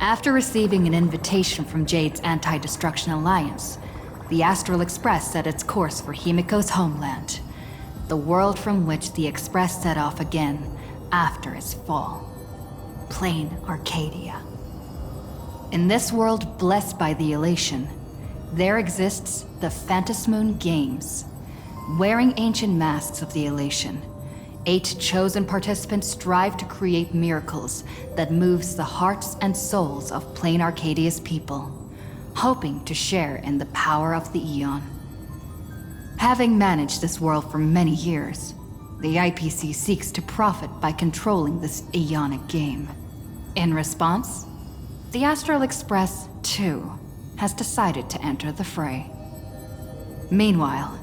After receiving an invitation from Jade's Anti-Destruction Alliance, the Astral Express set its course for Himiko's homeland, the world from which the Express set off again after its fall. Plain Arcadia. In this world blessed by the elation, there exists the Phantasmoon Games. Wearing ancient masks of the elation, 8 chosen participants strive to create miracles that moves the hearts and souls of Plain Arcadia's people, hoping to share in the power of the Aeon. Having managed this world for many years, the IPC seeks to profit by controlling this Aeonic game. In response, the Astral Express, too, has decided to enter the fray. Meanwhile,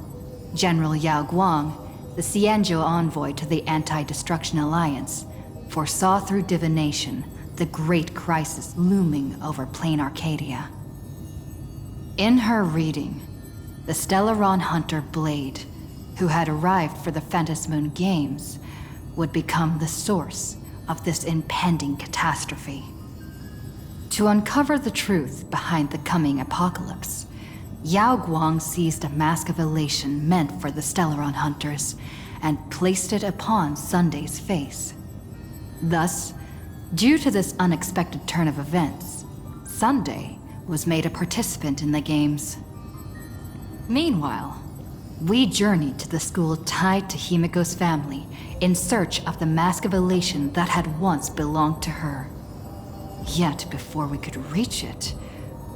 General Yao Guang, the Xianzhou envoy to the Anti-Destruction Alliance, foresaw through divination the great crisis looming over Plain Arcadia. In her reading, the Stellaron hunter Blade, who had arrived for the Phantasmoon Games, would become the source of this impending catastrophe. To uncover the truth behind the coming apocalypse, Yao Guang seized a mask of elation meant for the Stellaron hunters and placed it upon Sunday's face. Thus, due to this unexpected turn of events, Sunday was made a participant in the games. Meanwhile, we journeyed to the school tied to Himiko's family in search of the mask of elation that had once belonged to her. Yet before we could reach it,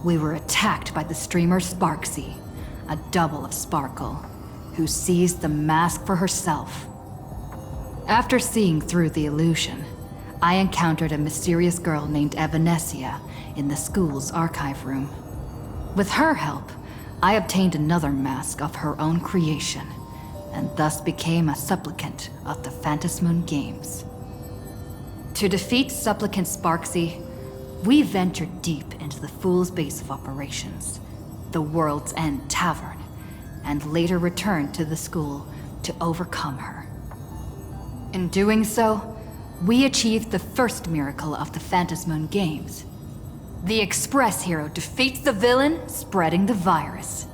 we were attacked by the streamer Sparksy, a double of Sparkle, who seized the mask for herself. After seeing through the illusion, I encountered a mysterious girl named Evanesia in the school's archive room. With her help, I obtained another mask of her own creation, and thus became a supplicant of the Phantasmoon Games. To defeat supplicant Sparksy, we ventured deep into the Fool's base of operations, the World's End Tavern, and later returned to the school to overcome her. In doing so, we achieved the first miracle of the Phantasmoon Games. The Express hero defeats the villain, spreading the virus.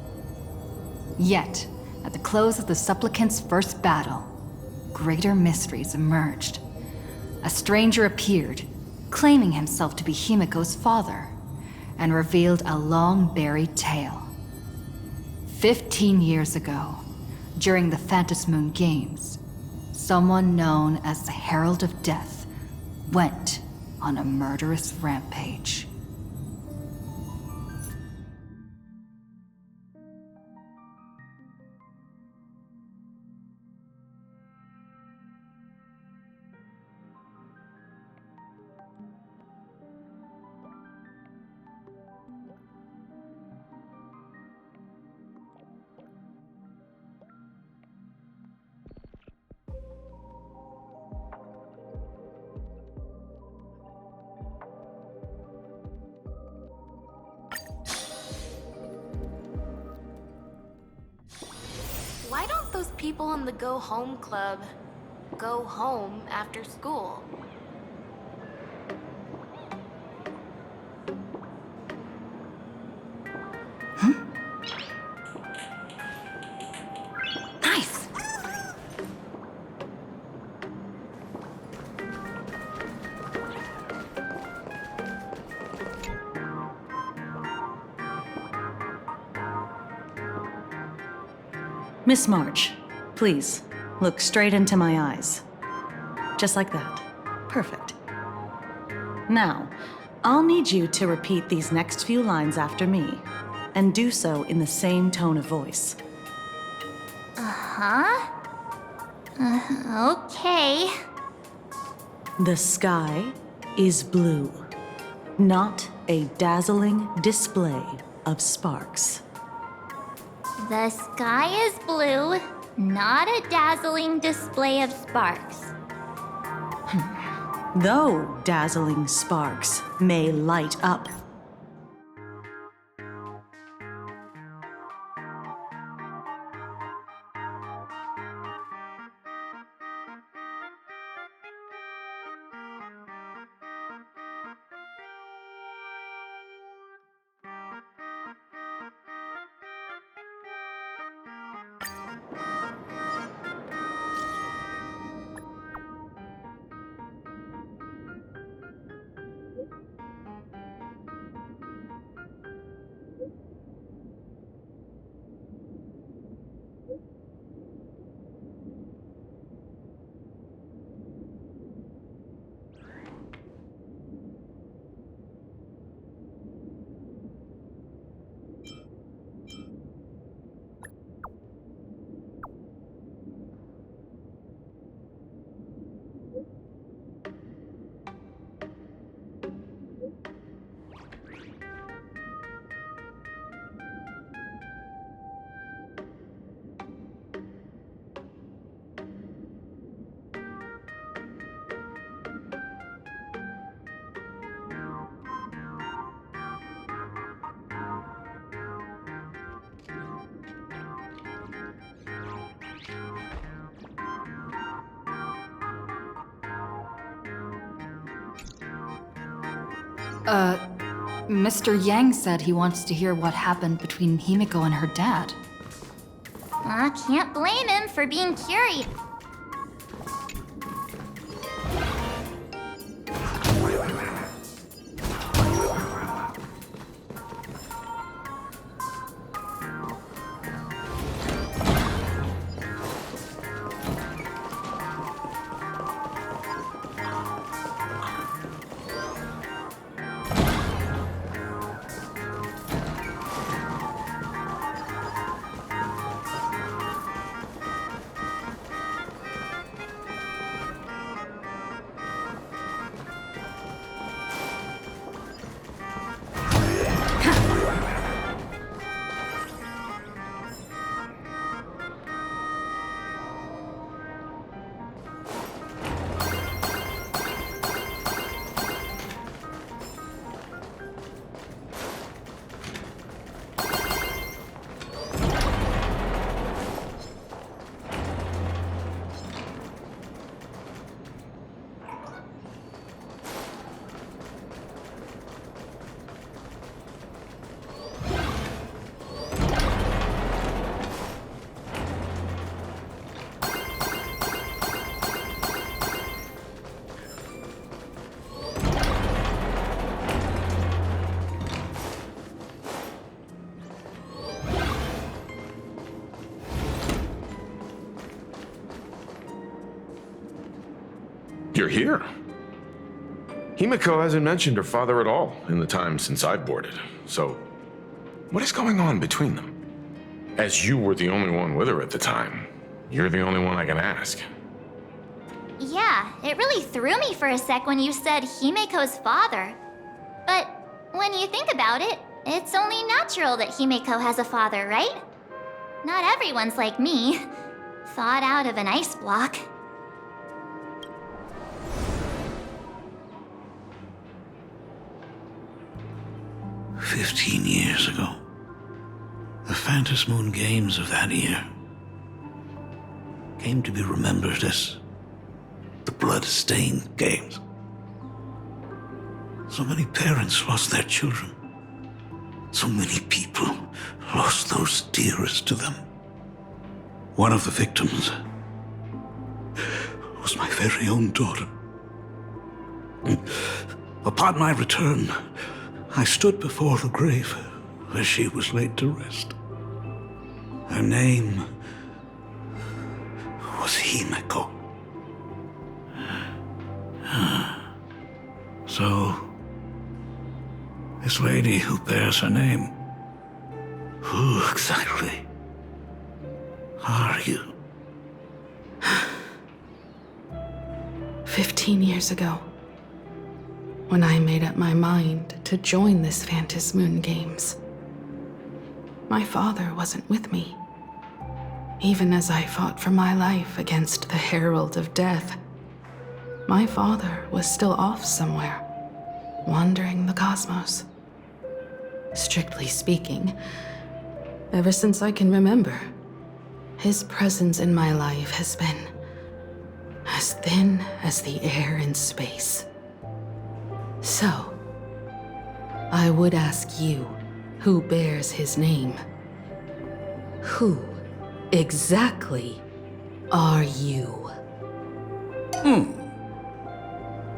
Yet, at the close of the supplicant's first battle, greater mysteries emerged. A stranger appeared, claiming himself to be Himiko's father, and revealed a long-buried tale. 15 years ago, during the Phantasmoon Games, someone known as the Herald of Death went on a murderous rampage. Why don't those people in the Go Home Club go home after school? Nice! Miss March, please, look straight into my eyes. Just like that. Perfect. Now, I'll need you to repeat these next few lines after me, and do so in the same tone of voice. Okay. The sky is blue, not a dazzling display of sparks. The sky is blue, not a dazzling display of sparks. Though dazzling sparks may light up. Mr. Yang said he wants to hear what happened between Himiko and her dad. I can't blame him for being curious. You're here. Himiko hasn't mentioned her father at all in the time since I've boarded. So, what is going on between them? As you were the only one with her at the time, you're the only one I can ask. Yeah, it really threw me for a sec when you said Himiko's father. But when you think about it, it's only natural that Himiko has a father, right? Not everyone's like me, thawed out of an ice block. "15 years ago, the Phantom Moon Games of that year came to be remembered as the Blood-Stained Games. So many parents lost their children. So many people lost those dearest to them. One of the victims was my very own daughter. Upon my return, I stood before the grave where she was laid to rest. Her name was Himiko. So, this lady who bears her name, who exactly are you? 15 years ago, when I made up my mind to join this Phantom Moon Games, my father wasn't with me. Even as I fought for my life against the Herald of Death, my father was still off somewhere, wandering the cosmos. Strictly speaking, ever since I can remember, his presence in my life has been as thin as the air in space. So, I would ask you, who bears his name, who exactly are you?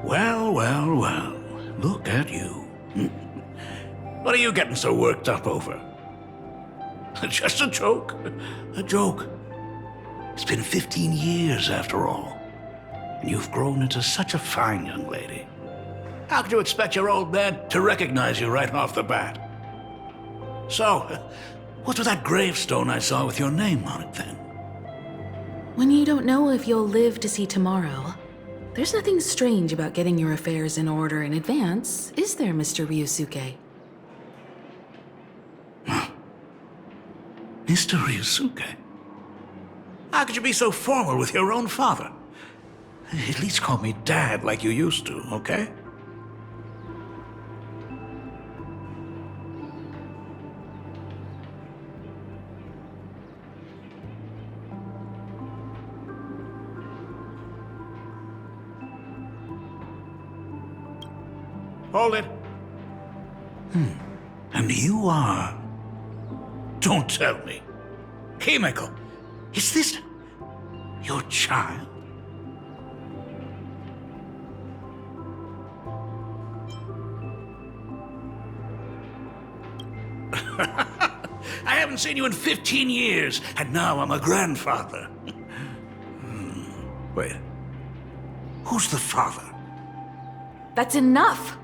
Well, look at you. What are you getting so worked up over? Just a joke. A joke. It's been 15 years after all, and you've grown into such a fine young lady. How could you expect your old man to recognize you right off the bat? So, what's with that gravestone I saw with your name on it then? When you don't know if you'll live to see tomorrow, there's nothing strange about getting your affairs in order in advance, is there, Mr. Ryusuke? Mr. Ryusuke? How could you be so formal with your own father? At least call me Dad like you used to, okay? Hold it. And you are... Don't tell me. Himeko, is this your child? I haven't seen you in 15 years, and now I'm a grandfather. Wait. Who's the father? That's enough!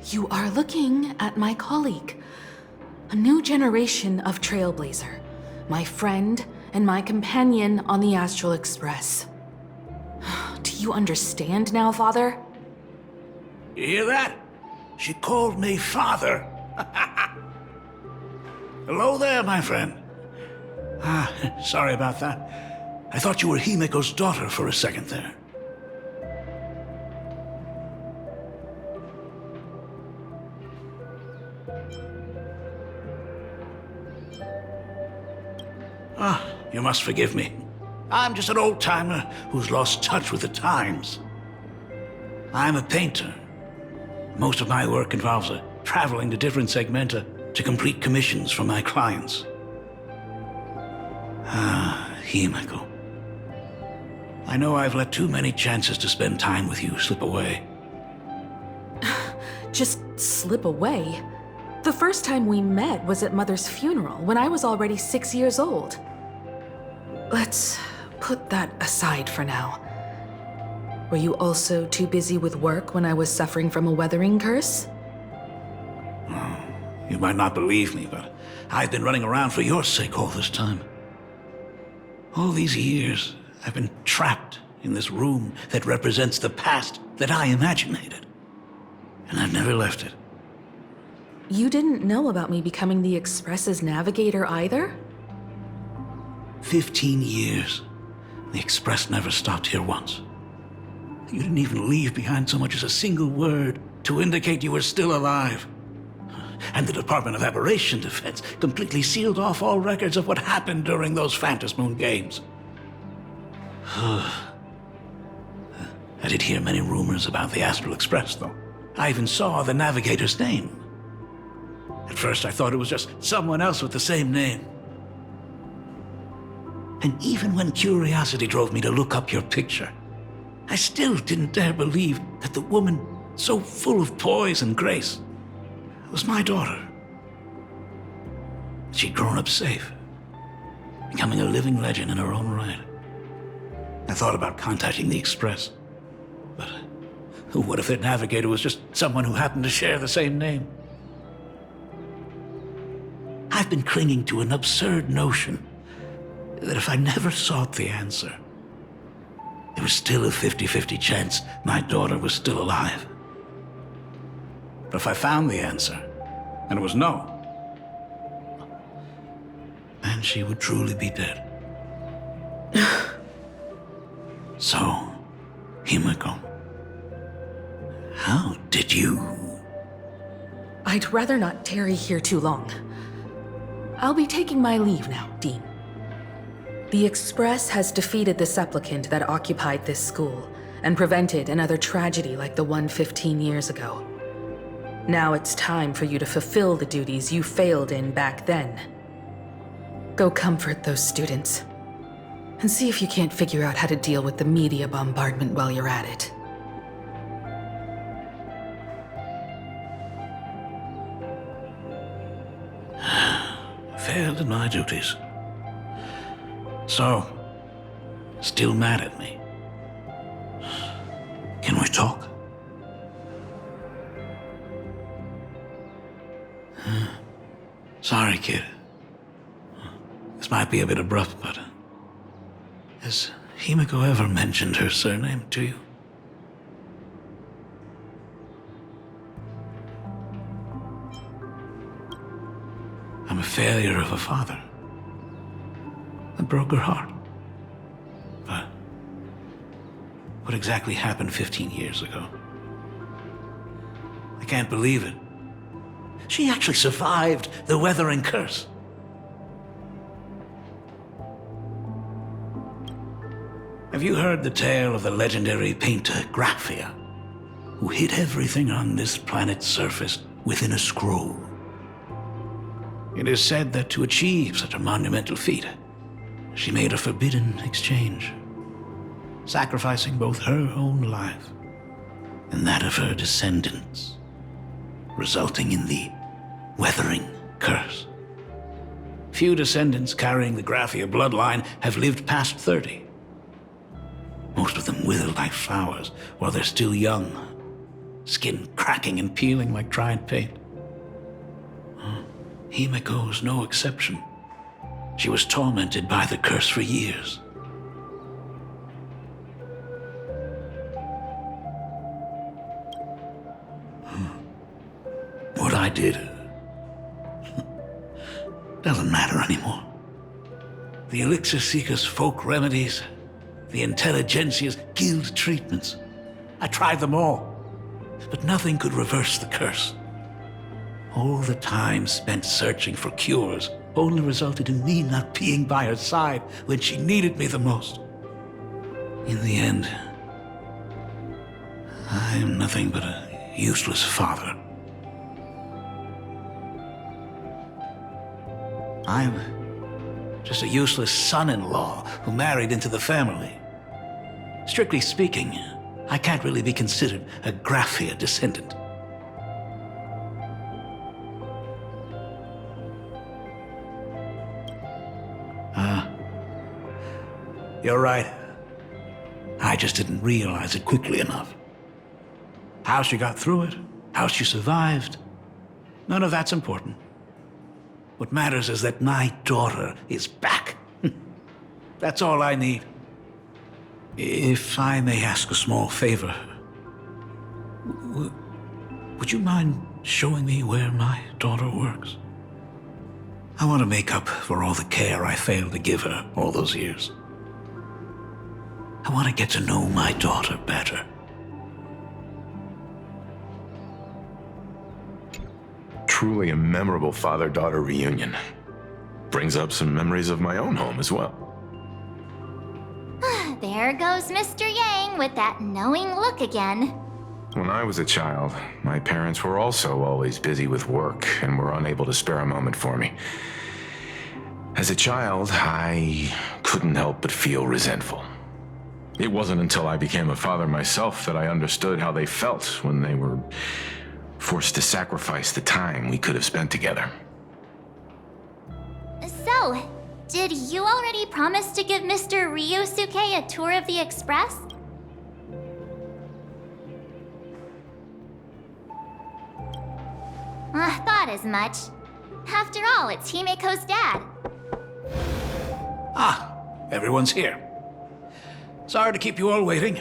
You are looking at my colleague. A new generation of Trailblazer. My friend and my companion on the Astral Express. Do you understand now, Father? You hear that? She called me father. Hello there, my friend. Sorry about that. I thought you were Himeko's daughter for a second there. You must forgive me. I'm just an old-timer who's lost touch with the times. I'm a painter. Most of my work involves traveling to different segmenta to complete commissions for my clients. Himeko. I know I've let too many chances to spend time with you slip away. Just slip away? The first time we met was at Mother's funeral, when I was already 6 years old. Let's put that aside for now. Were you also too busy with work when I was suffering from a weathering curse? You might not believe me, but I've been running around for your sake all this time. All these years, I've been trapped in this room that represents the past that I imaginated. And I've never left it. You didn't know about me becoming the Express's navigator either? 15 years. The Express never stopped here once. You didn't even leave behind so much as a single word to indicate you were still alive. And the Department of Aberration Defense completely sealed off all records of what happened during those Phantasmoon games. I did hear many rumors about the Astral Express, though. I even saw the navigator's name. At first, I thought it was just someone else with the same name. And even when curiosity drove me to look up your picture, I still didn't dare believe that the woman so full of poise and grace was my daughter. She'd grown up safe, becoming a living legend in her own right. I thought about contacting the Express, but what if their navigator was just someone who happened to share the same name? I've been clinging to an absurd notion that if I never sought the answer, there was still a 50-50 chance my daughter was still alive. But if I found the answer, and it was no, then she would truly be dead. So, Himeko, how did you... I'd rather not tarry here too long. I'll be taking my leave now, Dean. The Express has defeated the supplicant that occupied this school and prevented another tragedy like the one 15 years ago. Now it's time for you to fulfill the duties you failed in back then. Go comfort those students, and see if you can't figure out how to deal with the media bombardment while you're at it. Failed in my duties. So, still mad at me? Can we talk? Sorry, kid. This might be a bit abrupt, but... has Himeko ever mentioned her surname to you? I'm a failure of a father. I broke her heart. But what exactly happened 15 years ago? I can't believe it. She actually survived the weathering curse. Have you heard the tale of the legendary painter Graphia, who hid everything on this planet's surface within a scroll. It is said that to achieve such a monumental feat, she made a forbidden exchange, sacrificing both her own life and that of her descendants, resulting in the Weathering Curse. Few descendants carrying the Graphia bloodline have lived past 30. Most of them wither like flowers while they're still young, skin cracking and peeling like dried paint. Himiko was no exception. She was tormented by the curse for years. What I did doesn't matter anymore. The Elixir Seekers' folk remedies, the Intelligentsia's guild treatments. I tried them all, but nothing could reverse the curse. All the time spent searching for cures only resulted in me not being by her side when she needed me the most. In the end, I am nothing but a useless father. I'm just a useless son-in-law who married into the family. Strictly speaking, I can't really be considered a Graphia descendant. You're right. I just didn't realize it quickly enough. How she got through it, how she survived, none of that's important. What matters is that my daughter is back. That's all I need. If I may ask a small favor, would you mind showing me where my daughter works? I want to make up for all the care I failed to give her all those years. I want to get to know my daughter better. Truly a memorable father-daughter reunion. Brings up some memories of my own home as well. There goes Mr. Yang with that knowing look again. When I was a child, my parents were also always busy with work and were unable to spare a moment for me. As a child, I couldn't help but feel resentful. It wasn't until I became a father myself that I understood how they felt when they were forced to sacrifice the time we could have spent together. So, did you already promise to give Mr. Ryosuke a tour of the Express? Thought as much. After all, it's Himiko's dad. Ah, everyone's here. Sorry to keep you all waiting.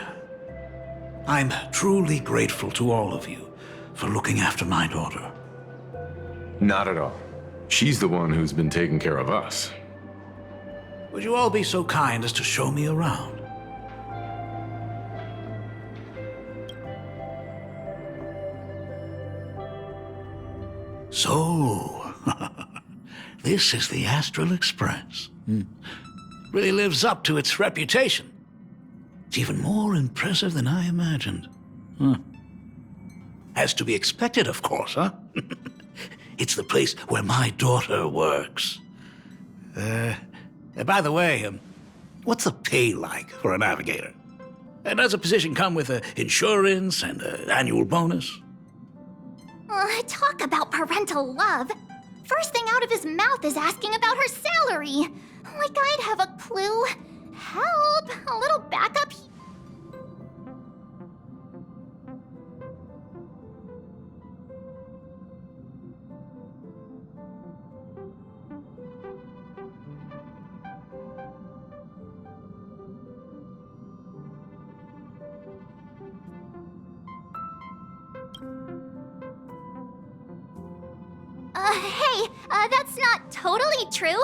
I'm truly grateful to all of you for looking after my daughter. Not at all. She's the one who's been taking care of us. Would you all be so kind as to show me around? So, this is the Astral Express. Really lives up to its reputation. It's even more impressive than I imagined. As to be expected, of course, huh? It's the place where my daughter works. By the way, what's the pay like for a navigator? Does a position come with insurance and an annual bonus? Talk about parental love. First thing out of his mouth is asking about her salary. Like I'd have a clue. Help! A little backup. Hey, that's not totally true.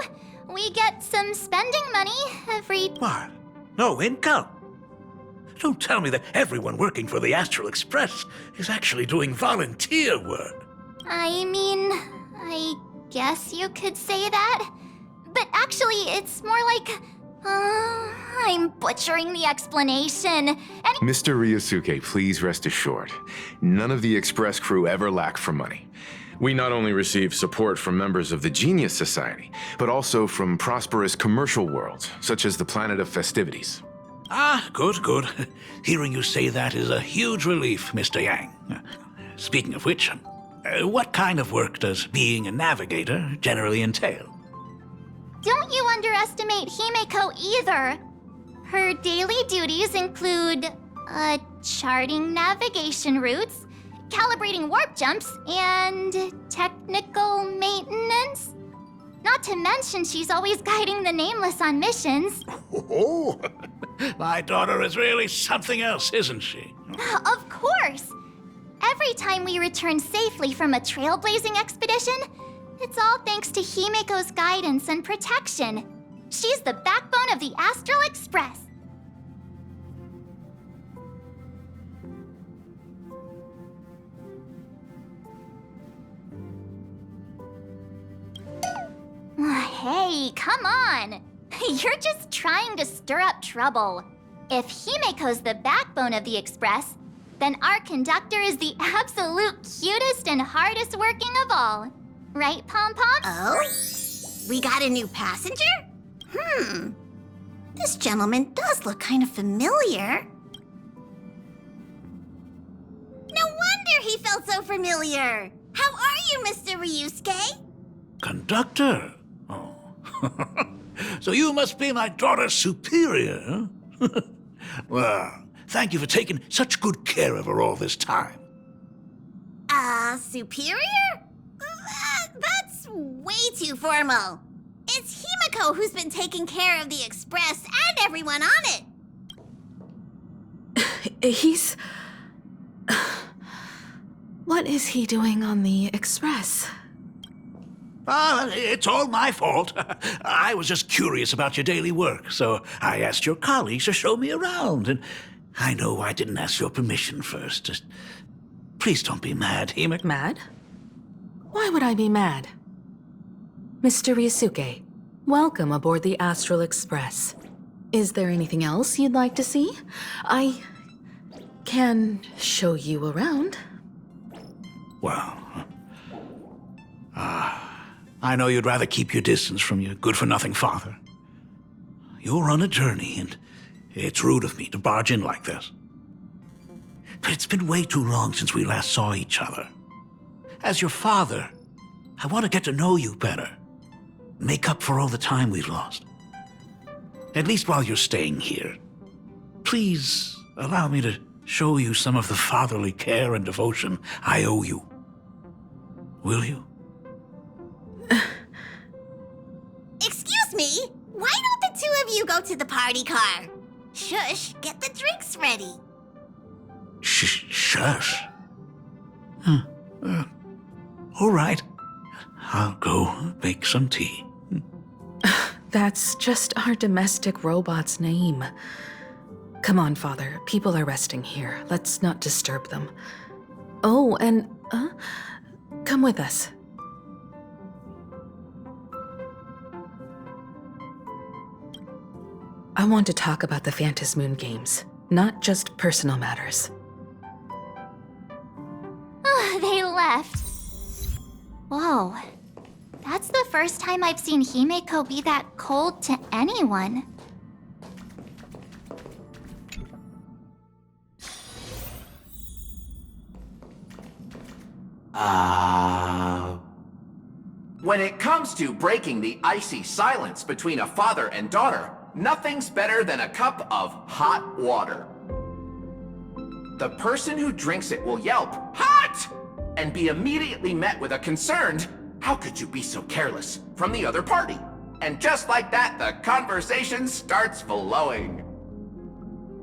We get some spending money every... What? No income? Don't tell me that everyone working for the Astral Express is actually doing volunteer work. I mean, I guess you could say that. But actually, it's more like I'm butchering the explanation. Mr. Ryosuke, please rest assured. None of the Express crew ever lack for money. We not only receive support from members of the Genius Society, but also from prosperous commercial worlds, such as the Planet of Festivities. Ah, good, good. Hearing you say that is a huge relief, Mr. Yang. Speaking of which, what kind of work does being a navigator generally entail? Don't you underestimate Himeko either. Her daily duties include, charting navigation routes, calibrating warp jumps, and technical maintenance. Not to mention she's always guiding the Nameless on missions. Oh, my daughter is really something else, isn't she? Of course! Every time we return safely from a trailblazing expedition, it's all thanks to Himeko's guidance and protection. She's the backbone of the Astral Express. Hey, come on! You're just trying to stir up trouble. If Himeko's the backbone of the Express, then our conductor is the absolute cutest and hardest working of all. Right, Pom Pom? Oh? We got a new passenger? This gentleman does look kind of familiar. No wonder he felt so familiar. How are you, Mr. Ryusuke? Conductor? Oh. So you must be my daughter's superior, huh? Well, thank you for taking such good care of her all this time. Superior? That's way too formal. It's Himeko who's been taking care of the Express and everyone on it. He's... What is he doing on the Express? It's all my fault. I was just curious about your daily work, so I asked your colleagues to show me around. And I know I didn't ask your permission first. Just please don't be mad, Himeko. Mad? Why would I be mad? Mr. Ryusuke, welcome aboard the Astral Express. Is there anything else you'd like to see? I can show you around. Well, I know you'd rather keep your distance from your good-for-nothing father. You're on a journey, and it's rude of me to barge in like this. But it's been way too long since we last saw each other. As your father, I want to get to know you better. Make up for all the time we've lost. At least while you're staying here. Please allow me to show you some of the fatherly care and devotion I owe you. Will you? Excuse me? Why don't the two of you go to the party car? Shush, get the drinks ready. Shush. All right. I'll go make some tea. That's just our domestic robot's name. Come on, Father. People are resting here. Let's not disturb them. Oh, and, come with us. I want to talk about the Phantasmoon games, not just personal matters. They left. Whoa. That's the first time I've seen Himeko be that cold to anyone. When it comes to breaking the icy silence between a father and daughter, nothing's better than a cup of hot water. The person who drinks it will yelp, "Hot!" and be immediately met with a concerned, "How could you be so careless?" from the other party. And just like that, the conversation starts flowing.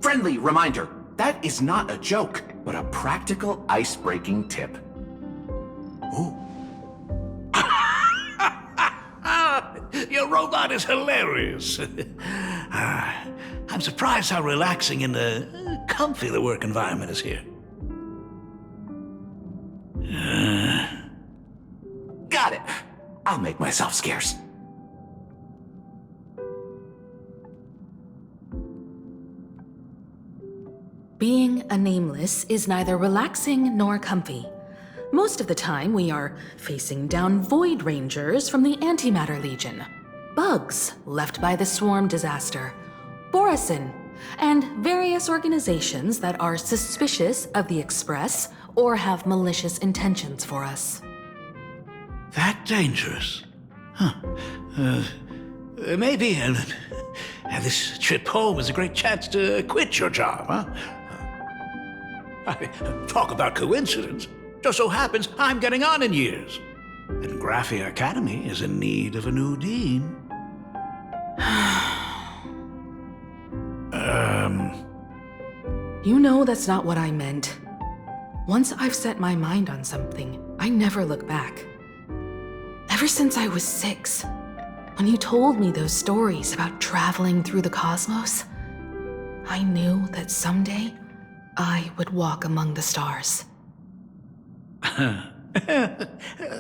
Friendly reminder, that is not a joke, but a practical ice-breaking tip. Ooh. Your robot is hilarious. I'm surprised how relaxing and comfy the work environment is here. Got it. I'll make myself scarce. a nameless is neither relaxing nor comfy. Most of the time, we are facing down Void Rangers from the Antimatter Legion, bugs left by the Swarm disaster, Borisin, and various organizations that are suspicious of the Express or have malicious intentions for us. That dangerous? Huh. Maybe this trip home is a great chance to quit your job, huh? Talk about coincidence. Just so happens I'm getting on in years. And Graphia Academy is in need of a new dean. You know that's not what I meant. Once I've set my mind on something, I never look back. Ever since I was 6, when you told me those stories about traveling through the cosmos, I knew that someday I would walk among the stars.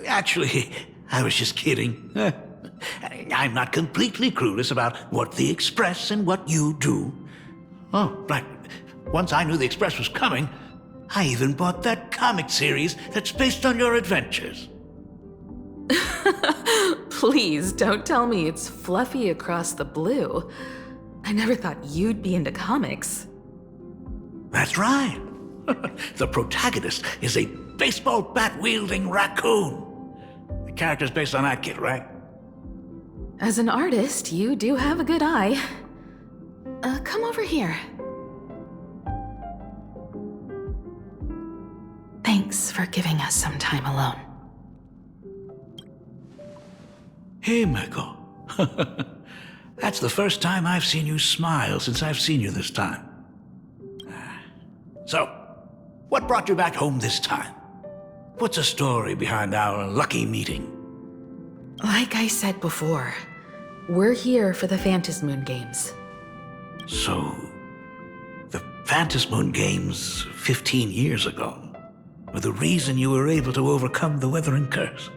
Actually, I was just kidding. I'm not completely clueless about what the Express and what you do. Oh, right. Once I knew the Express was coming, I even bought that comic series that's based on your adventures. Please don't tell me it's fluffy across the blue. I never thought you'd be into comics. That's right. The protagonist is a baseball bat-wielding raccoon. The character's based on that kid, right? As an artist, you do have a good eye. Come over here. Thanks for giving us some time alone. Hey, Miko. That's the first time I've seen you smile since I've seen you this time. So, what brought you back home this time? What's the story behind our lucky meeting? Like I said before, we're here for the Phantasmoon Games. So, the Phantasmoon Games 15 years ago were the reason you were able to overcome the Weathering Curse?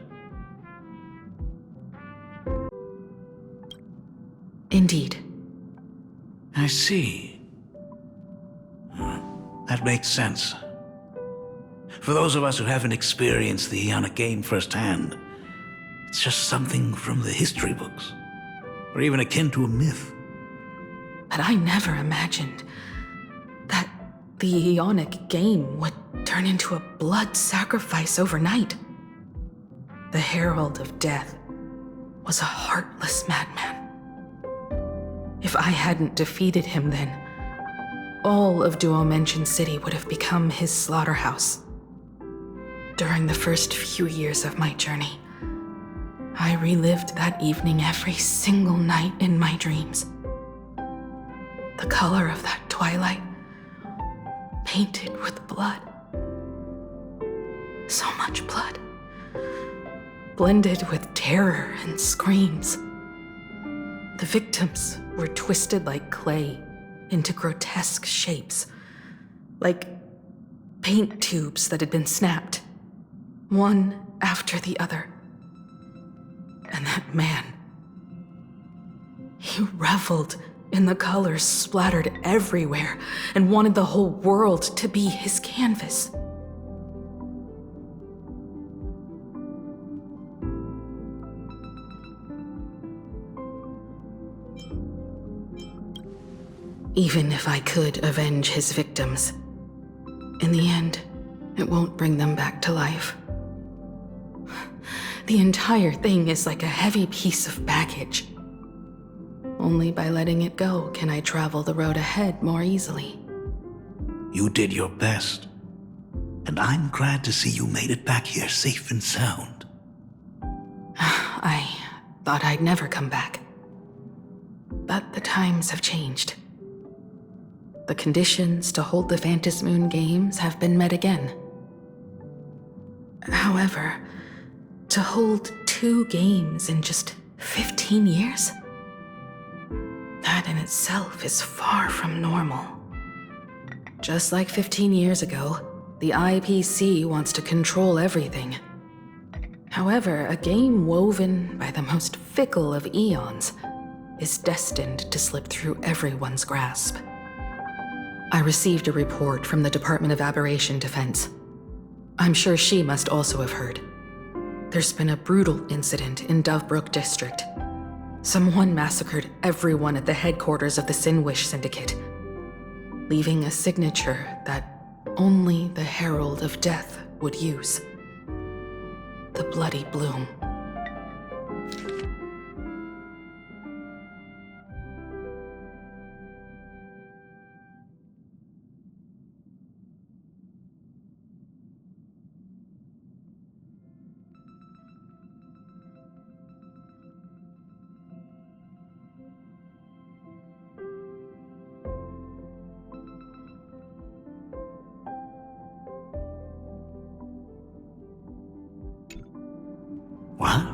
Indeed. I see. That makes sense. For those of us who haven't experienced the Ionic game firsthand, it's just something from the history books, or even akin to a myth. But I never imagined that the Ionic game would turn into a blood sacrifice overnight. The Herald of Death was a heartless madman. If I hadn't defeated him then, all of Duomension City would have become his slaughterhouse. During the first few years of my journey, I relived that evening every single night in my dreams. The color of that twilight, painted with blood. So much blood, blended with terror and screams. The victims were twisted like clay into grotesque shapes, like paint tubes that had been snapped, one after the other. And that man, he reveled in the colors splattered everywhere and wanted the whole world to be his canvas. Even if I could avenge his victims, in the end, it won't bring them back to life. The entire thing is like a heavy piece of baggage. Only by letting it go can I travel the road ahead more easily. You did your best, and I'm glad to see you made it back here safe and sound. I thought I'd never come back. But the times have changed. The conditions to hold the Phantasmoon Games have been met again. However, to hold 2 games in just 15 years? That in itself is far from normal. Just like 15 years ago, the IPC wants to control everything. However, a game woven by the most fickle of eons is destined to slip through everyone's grasp. I received a report from the Department of Aberration Defense. I'm sure she must also have heard. There's been a brutal incident in Dovebrook District. Someone massacred everyone at the headquarters of the Sinwish Syndicate, leaving a signature that only the Herald of Death would use. The Bloody Bloom. What?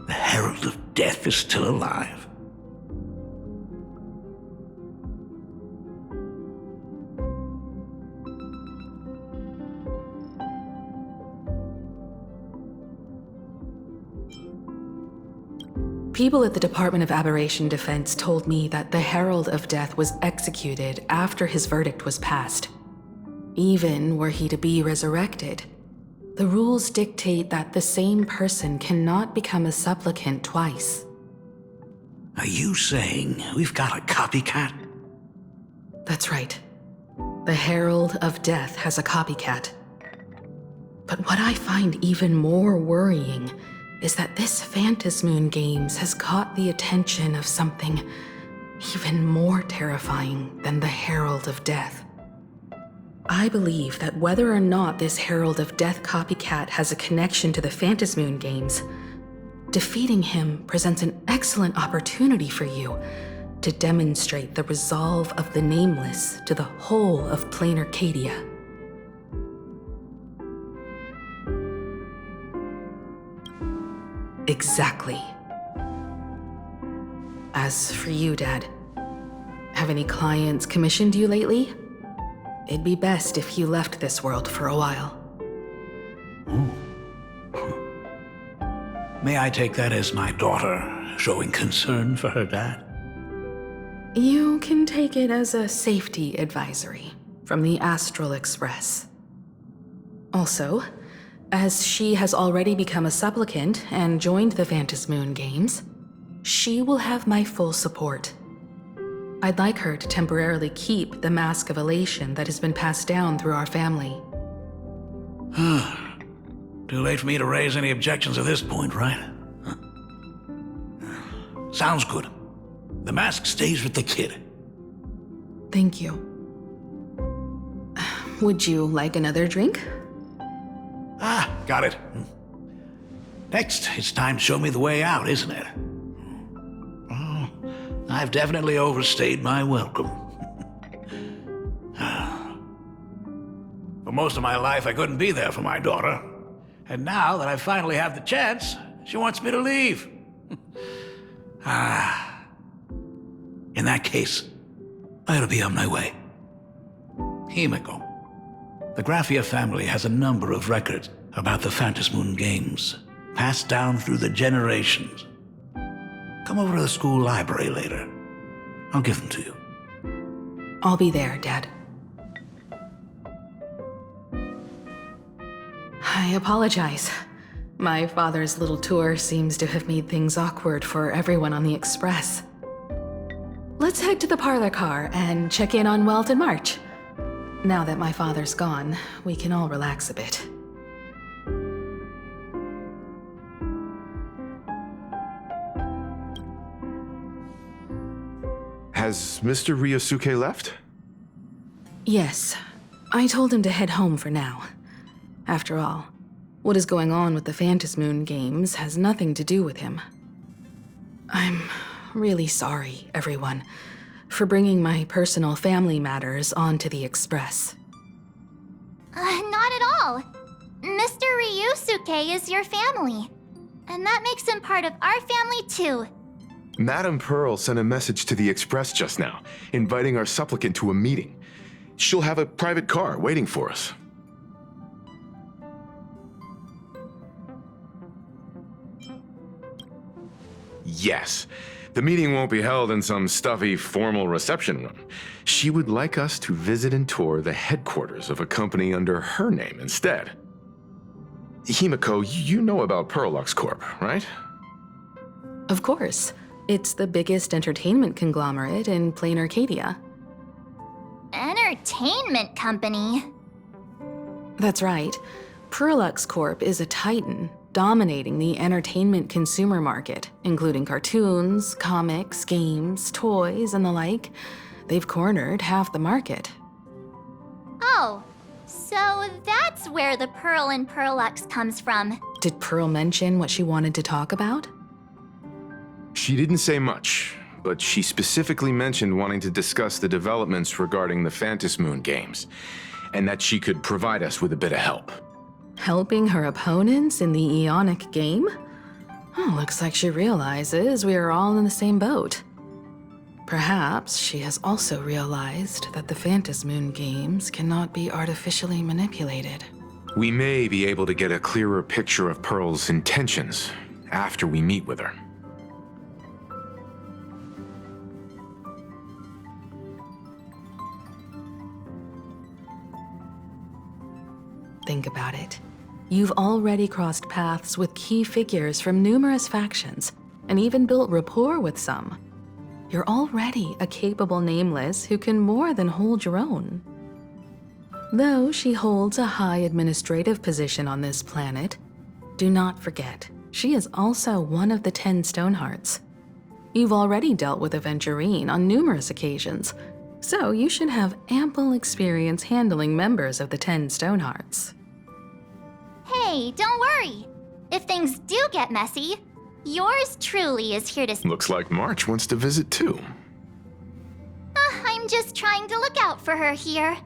The Herald of Death is still alive? People at the Department of Aberration Defense told me that the Herald of Death was executed after his verdict was passed. Even were he to be resurrected, the rules dictate that the same person cannot become a supplicant twice. Are you saying we've got a copycat? That's right. The Herald of Death has a copycat. But what I find even more worrying is that this Phantasmoon Games has caught the attention of something even more terrifying than the Herald of Death. I believe that whether or not this Herald of Death copycat has a connection to the Phantasmoon Games, defeating him presents an excellent opportunity for you to demonstrate the resolve of the Nameless to the whole of Plain Arcadia. Exactly. As for you, Dad, have any clients commissioned you lately? It'd be best if you left this world for a while. May I take that as my daughter showing concern for her dad? You can take it as a safety advisory from the Astral Express. Also, as she has already become a supplicant and joined the Phantasmoon Games, she will have my full support. I'd like her to temporarily keep the Mask of Elation that has been passed down through our family. Too late for me to raise any objections at this point, right? Huh. Sounds good. The mask stays with the kid. Thank you. Would you like another drink? Got it. Next, it's time to show me the way out, isn't it? Oh, I've definitely overstayed my welcome. For most of my life, I couldn't be there for my daughter. And now that I finally have the chance, she wants me to leave. In that case, I ought to be on my way. Himiko. The Graphia family has a number of records about the Phantasmoon Games, passed down through the generations. Come over to the school library later. I'll give them to you. I'll be there, Dad. I apologize. My father's little tour seems to have made things awkward for everyone on the Express. Let's head to the parlor car and check in on Welt and March. Now that my father's gone, we can all relax a bit. Has Mr. Ryosuke left? Yes, I told him to head home for now. After all, what is going on with the Phantasmoon Games has nothing to do with him. I'm really sorry, everyone, for bringing my personal family matters onto the Express. Not at all. Mr. Ryusuke is your family. And that makes him part of our family too. Madame Pearl sent a message to the Express just now, inviting our supplicant to a meeting. She'll have a private car waiting for us. Yes. The meeting won't be held in some stuffy, formal reception room. She would like us to visit and tour the headquarters of a company under her name instead. Himiko, you know about Perlux Corp, right? Of course. It's the biggest entertainment conglomerate in plain Arcadia. Entertainment company? That's right. Perlux Corp is a titan, dominating the entertainment consumer market, including cartoons, comics, games, toys, and the like. They've cornered half the market. Oh, so that's where the Pearl in Perlux comes from. Did Pearl mention what she wanted to talk about? She didn't say much, but she specifically mentioned wanting to discuss the developments regarding the Phantasmoon games, and that she could provide us with a bit of help. Helping her opponents in the Eonic game? Oh, looks like she realizes we are all in the same boat. Perhaps she has also realized that the Phantasmoon games cannot be artificially manipulated. We may be able to get a clearer picture of Pearl's intentions after we meet with her. Think about it. You've already crossed paths with key figures from numerous factions, and even built rapport with some. You're already a capable Nameless who can more than hold your own. Though she holds a high administrative position on this planet, do not forget, she is also one of the 10 Stonehearts. You've already dealt with Aventurine on numerous occasions, so you should have ample experience handling members of the 10 Stonehearts. Hey, don't worry. If things do get messy, yours truly is here to... Looks like March wants to visit too. I'm just trying to look out for her here.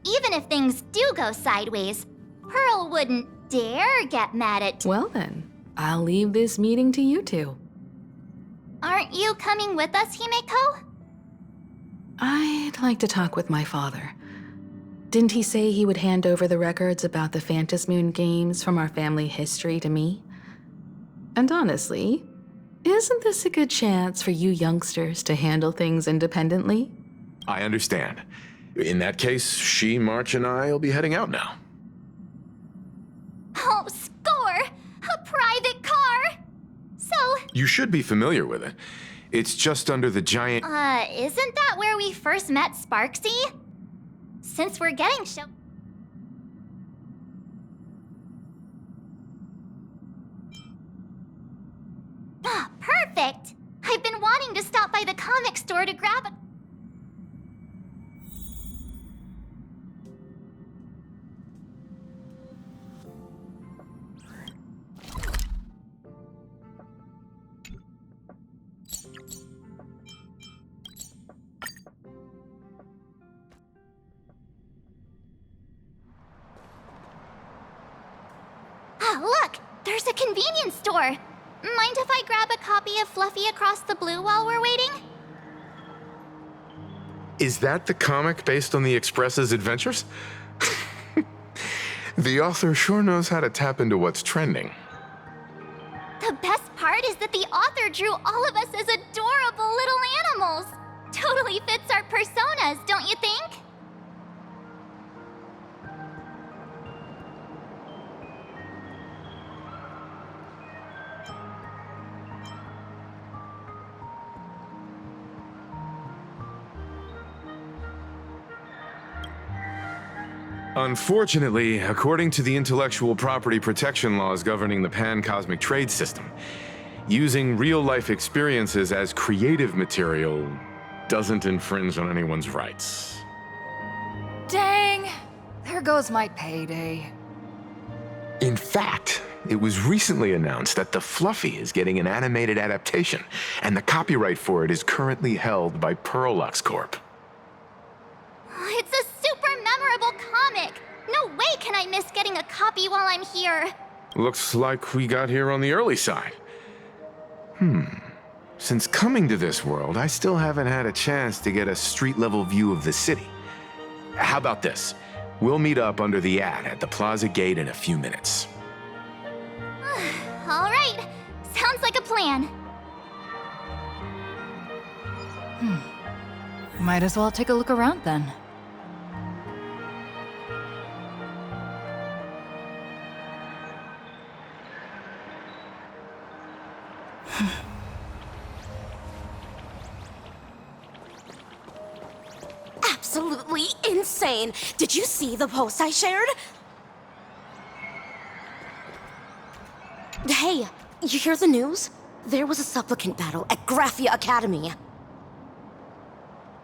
Even if things do go sideways, Pearl wouldn't dare get mad at... Well then, I'll leave this meeting to you two. Aren't you coming with us, Himeko? I'd like to talk with my father. Didn't he say he would hand over the records about the Phantasmoon games from our family history to me? And honestly, isn't this a good chance for you youngsters to handle things independently? I understand. In that case, she, March, and I will be heading out now. Oh, score! A private car! So... You should be familiar with it. It's just under the giant... isn't that where we first met Sparksy? Since we're getting show... Perfect! I've been wanting to stop by the comic store to grab a... Look! There's a convenience store! Mind if I grab a copy of Fluffy Across the Blue while we're waiting? Is that the comic based on the Express's adventures? The author sure knows how to tap into what's trending. The best part is that the author drew all of us as adorable little animals! Totally fits our personas, don't you think? Unfortunately, according to the intellectual property protection laws governing the pan-cosmic trade system, using real-life experiences as creative material doesn't infringe on anyone's rights. Dang! There goes my payday. In fact, it was recently announced that the Fluffy is getting an animated adaptation, and the copyright for it is currently held by Perlux Corp. It's a super memorable comic! No way can I miss getting a copy while I'm here! Looks like we got here on the early side. Since coming to this world, I still haven't had a chance to get a street-level view of the city. How about this? We'll meet up under the ad at the plaza gate in a few minutes. Alright, sounds like a plan. Might as well take a look around then. Absolutely insane! Did you see the post I shared? Hey, you hear the news? There was a supplicant battle at Graphia Academy.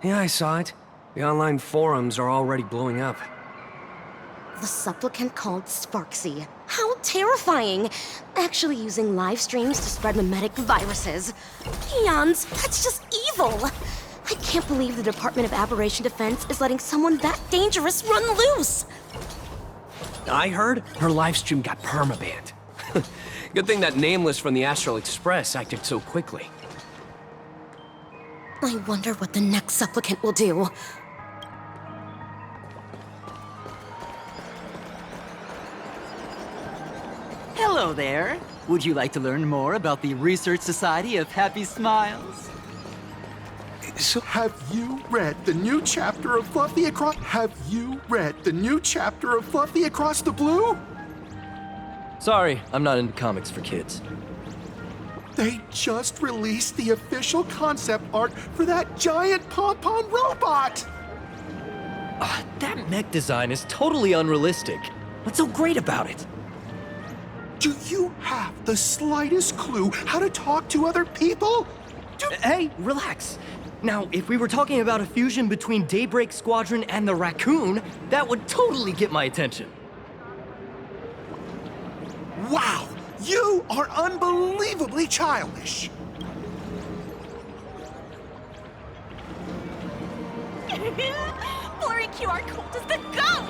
Yeah, I saw it. The online forums are already blowing up. The supplicant called Sparksy. How terrifying! Actually using live streams to spread mimetic viruses. Eons, that's just evil! I can't believe the Department of Aberration Defense is letting someone that dangerous run loose! I heard her livestream got permabanned. Good thing that Nameless from the Astral Express acted so quickly. I wonder what the next supplicant will do. Hello there. Would you like to learn more about the Research Society of Happy Smiles? So have you read the new chapter of Fluffy Across... Have you read the new chapter of Fluffy Across the Blue? Sorry, I'm not into comics for kids. They just released the official concept art for that giant pom-pom robot! That mech design is totally unrealistic. What's so great about it? Do you have the slightest clue how to talk to other people? Hey, relax. Now, if we were talking about a fusion between Daybreak Squadron and the Raccoon, that would totally get my attention. Wow! You are unbelievably childish! Blurry QR code is the GOAT!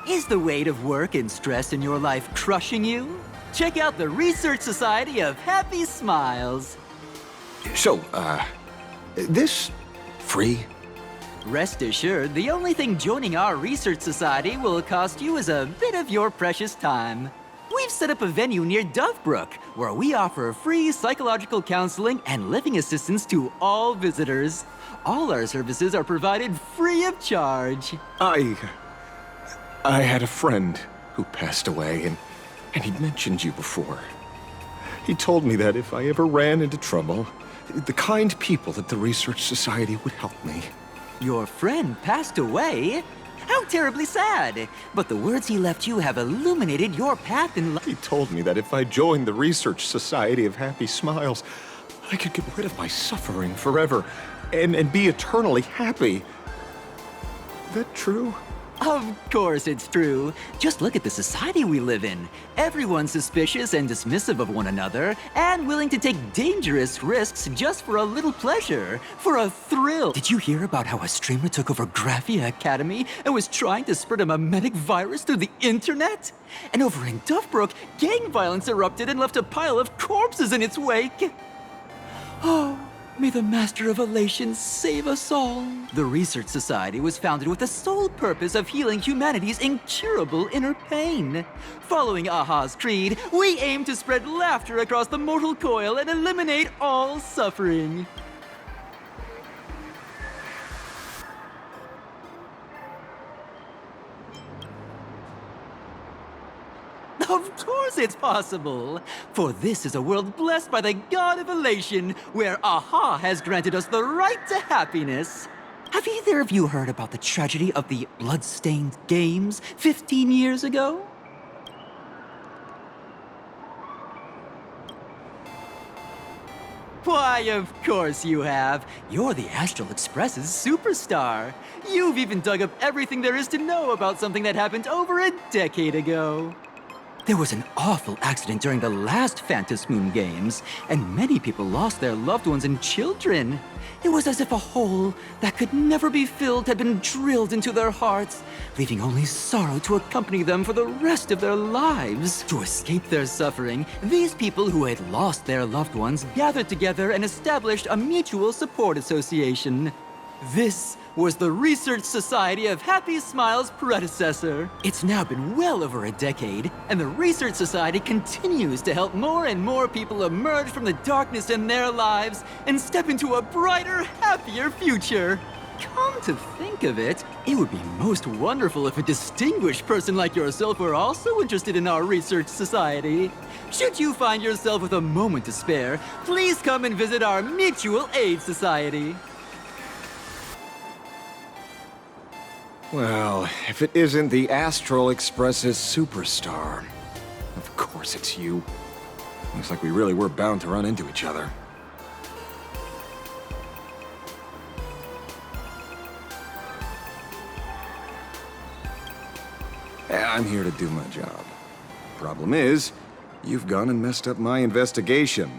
Is the weight of work and stress in your life crushing you? Check out the Research Society of Happy Smiles. So, this free? Rest assured, the only thing joining our research society will cost you is a bit of your precious time. We've set up a venue near Dovebrook, where we offer free psychological counseling and living assistance to all visitors. All our services are provided free of charge. I had a friend who passed away, and he'd mentioned you before. He told me that if I ever ran into trouble, the kind people at the Research Society would help me. Your friend passed away? How terribly sad. But the words he left you have illuminated your path in life. He told me that if I joined the Research Society of Happy Smiles, I could get rid of my suffering forever and be eternally happy. That true? Of course it's true. Just look at the society we live in. Everyone's suspicious and dismissive of one another, and willing to take dangerous risks just for a little pleasure, for a thrill. Did you hear about how a streamer took over Graphia Academy and was trying to spread a mimetic virus through the internet? And over in Dovebrook, gang violence erupted and left a pile of corpses in its wake. Oh, may the Master of Elation save us all. The Research Society was founded with the sole purpose of healing humanity's incurable inner pain. Following Aha's creed, we aim to spread laughter across the mortal coil and eliminate all suffering. Of course it's possible! For this is a world blessed by the god of elation, where Aha has granted us the right to happiness. Have either of you heard about the tragedy of the blood-stained games 15 years ago? Why, of course you have. You're the Astral Express's superstar. You've even dug up everything there is to know about something that happened over a decade ago. There was an awful accident during the last Phantom Moon Games, and many people lost their loved ones and children. It was as if a hole that could never be filled had been drilled into their hearts, leaving only sorrow to accompany them for the rest of their lives. To escape their suffering, these people who had lost their loved ones gathered together and established a mutual support association. This was the Research Society of Happy Smiles' predecessor. It's now been well over a decade, and the Research Society continues to help more and more people emerge from the darkness in their lives and step into a brighter, happier future. Come to think of it, it would be most wonderful if a distinguished person like yourself were also interested in our Research Society. Should you find yourself with a moment to spare, please come and visit our Mutual Aid Society. Well, if it isn't the Astral Express's superstar. Of course it's you. Looks like we really were bound to run into each other. I'm here to do my job. Problem is, you've gone and messed up my investigation.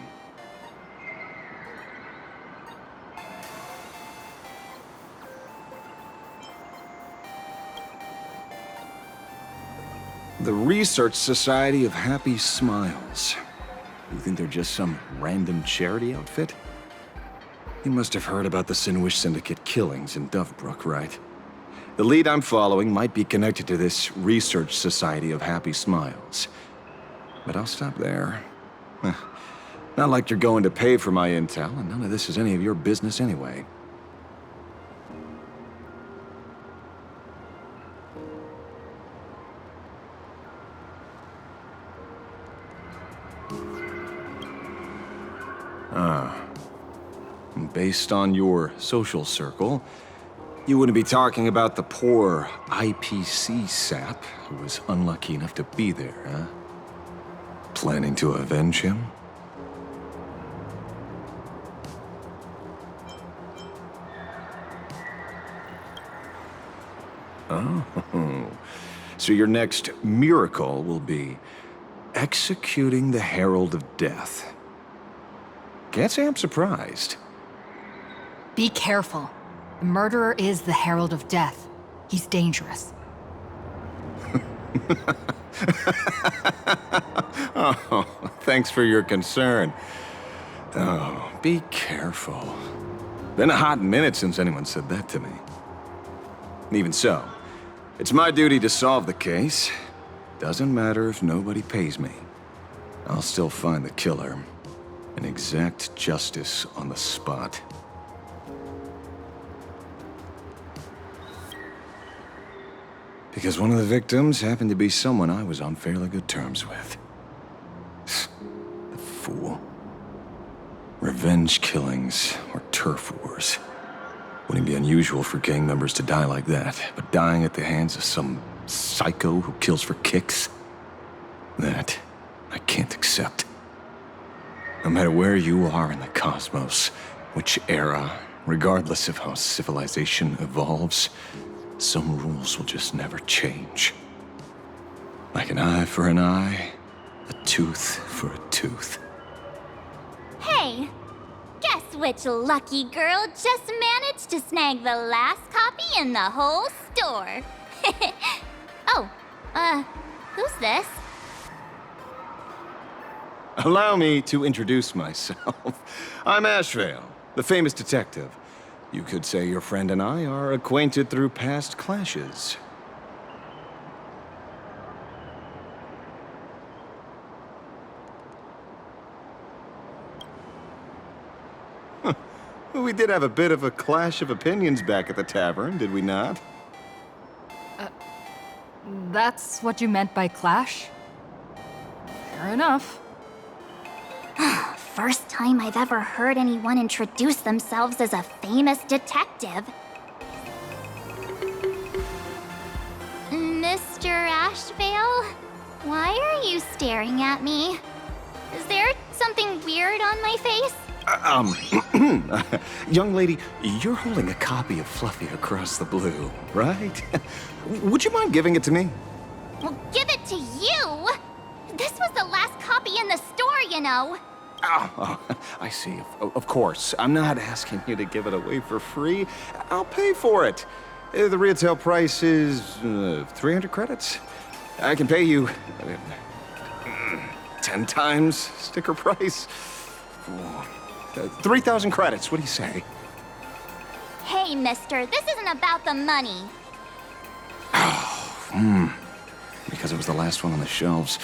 The Research Society of Happy Smiles. You think they're just some random charity outfit? You must have heard about the Sinwish Syndicate killings in Dovebrook, right? The lead I'm following might be connected to this Research Society of Happy Smiles. But I'll stop there. Not like you're going to pay for my intel, and none of this is any of your business anyway. Based on your social circle, you wouldn't be talking about the poor IPC sap who was unlucky enough to be there, huh? Planning to avenge him? Oh, so your next miracle will be executing the Herald of Death. Can't say I'm surprised. Be careful. The murderer is the Herald of Death. He's dangerous. Oh, thanks for your concern. Oh, be careful. Been a hot minute since anyone said that to me. Even so, it's my duty to solve the case. Doesn't matter if nobody pays me. I'll still find the killer and exact justice on the spot. Because one of the victims happened to be someone I was on fairly good terms with. The fool. Revenge killings or turf wars. Wouldn't be unusual for gang members to die like that, but dying at the hands of some psycho who kills for kicks? That I can't accept. No matter where you are in the cosmos, which era, regardless of how civilization evolves, some rules will just never change. Like an eye for an eye, a tooth for a tooth. Hey, guess which lucky girl just managed to snag the last copy in the whole store? Oh, who's this? Allow me to introduce myself. I'm Ashvale, the famous detective. You could say your friend and I are acquainted through past clashes. We did have a bit of a clash of opinions back at the tavern, did we not? That's what you meant by clash? Fair enough. First time I've ever heard anyone introduce themselves as a famous detective. Mr. Ashvale, why are you staring at me? Is there something weird on my face? Young lady, you're holding a copy of Fluffy Across the Blue, right? Would you mind giving it to me? Well, give it to you! This was the last copy in the store, you know. Oh, I see. Of course. I'm not asking you to give it away for free. I'll pay for it. The retail price is 300 credits. I can pay you 10 times sticker price. 3,000 credits. What do you say? Hey, mister, this isn't about the money. Because it was the last one on the shelves.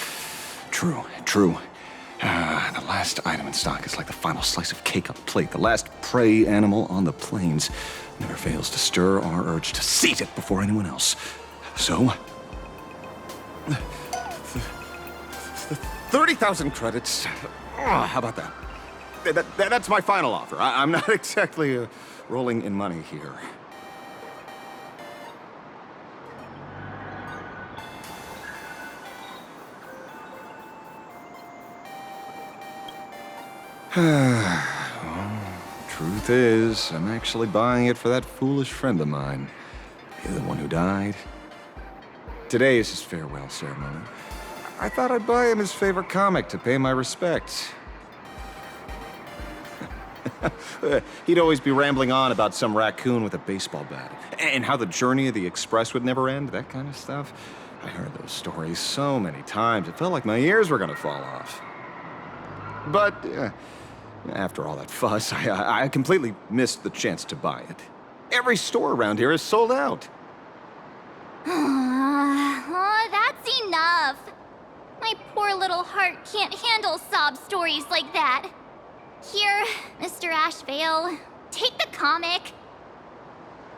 True, true. The last item in stock is like the final slice of cake on the plate. The last prey animal on the plains never fails to stir our urge to seize it before anyone else. So, 30,000 credits. How about that? That's my final offer. I'm not exactly rolling in money here. Well, truth is, I'm actually buying it for that foolish friend of mine. The one who died. Today is his farewell ceremony. I thought I'd buy him his favorite comic to pay my respects. He'd always be rambling on about some raccoon with a baseball bat, and how the journey of the Express would never end, that kind of stuff. I heard those stories so many times, it felt like my ears were gonna fall off. But, after all that fuss, I completely missed the chance to buy it. Every store around here is sold out. Oh, that's enough. My poor little heart can't handle sob stories like that. Here, Mr. Ashvale, take the comic.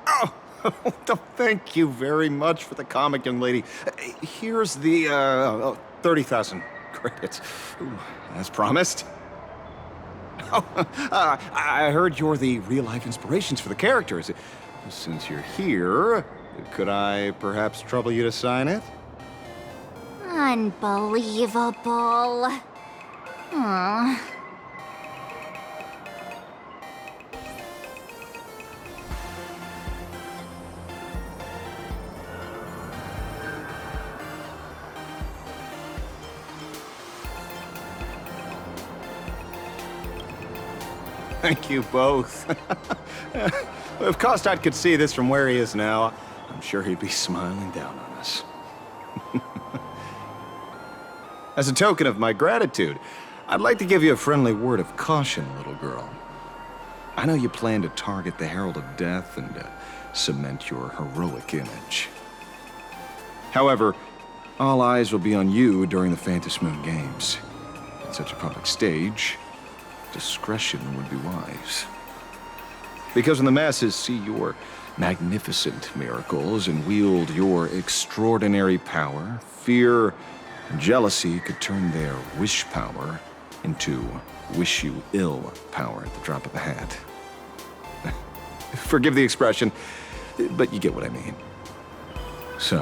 Oh, thank you very much for the comic, young lady. Here's the 30,000 credits. Ooh, as promised. Oh, I heard you're the real-life inspirations for the characters. Since you're here, could I perhaps trouble you to sign it? Unbelievable. Aww. Thank you both. If Kostat could see this from where he is now, I'm sure he'd be smiling down on us. As a token of my gratitude, I'd like to give you a friendly word of caution, little girl. I know you plan to target the Herald of Death and cement your heroic image. However, all eyes will be on you during the Phantom Moon Games. At such a public stage, discretion would be wise. Because when the masses see your magnificent miracles and wield your extraordinary power, fear and jealousy could turn their wish power into wish you ill power at the drop of a hat. Forgive the expression, but you get what I mean. So,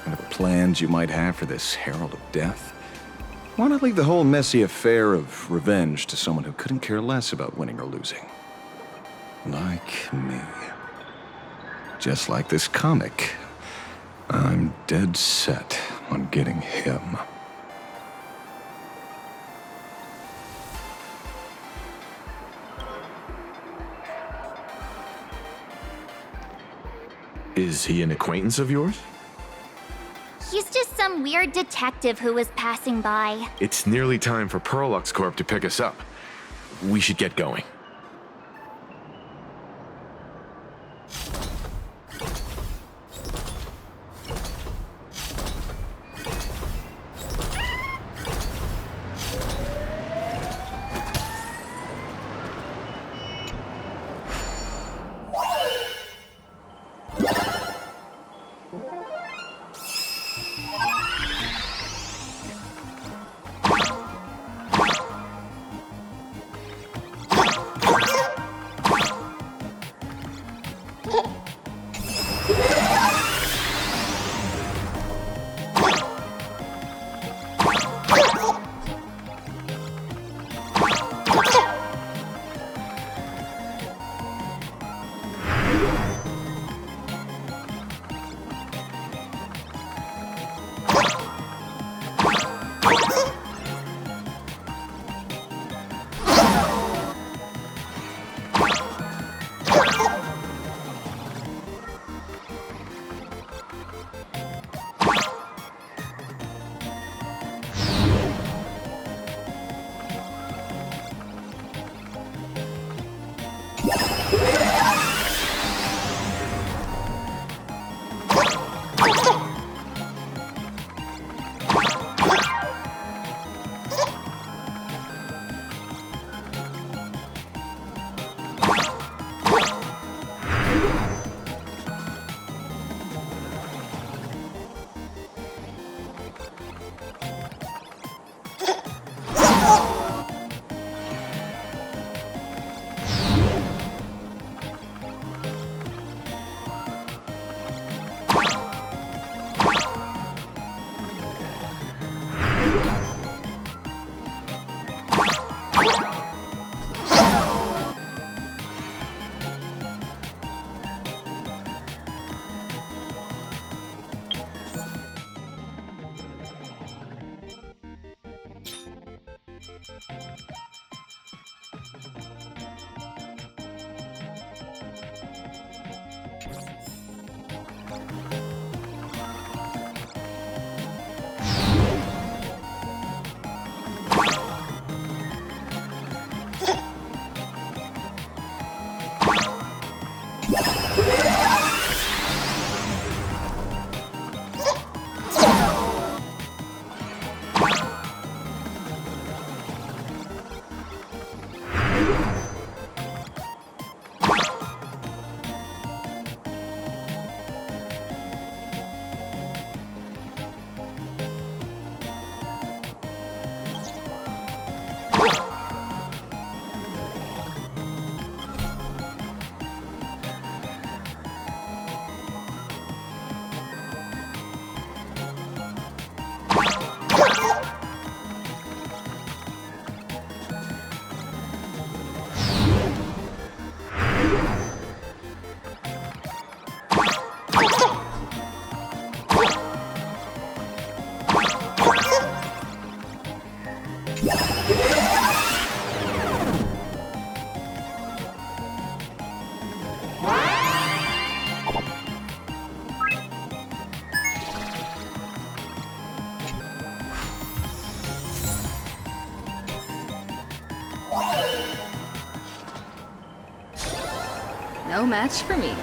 whatever plans you might have for this Herald of Death, why not leave the whole messy affair of revenge to someone who couldn't care less about winning or losing? Like me. Just like this comic. I'm dead set on getting him. Is he an acquaintance of yours? He's just some weird detective who was passing by. It's nearly time for Perlux Corp to pick us up. We should get going. No match for me.